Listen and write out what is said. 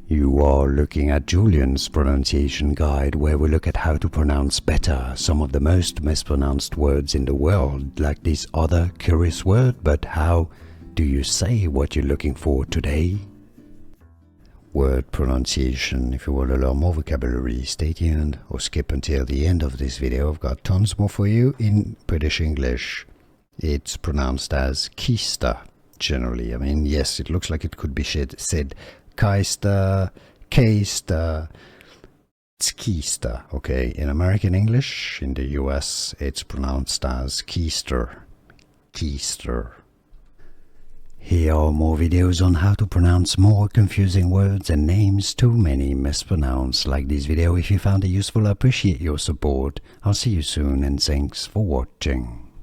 You are looking at Julian's pronunciation guide, where we look at how to pronounce better some of the most mispronounced words in the world, like this other curious word. But how do you say what you're looking for today? Word pronunciation. If you want to learn more vocabulary, stay tuned or skip until the end of this video. I've got tons more for you in British English. It's pronounced as Keister, generally. I mean, yes, it looks like it could be said Keister, Keister, it's Keister, okay? In American English, in the US, it's pronounced as Keister, Keister. Here are more videos on how to pronounce more confusing words and names too many mispronounced. Like this video if you found it useful. I appreciate your support. I'll see you soon and thanks for watching.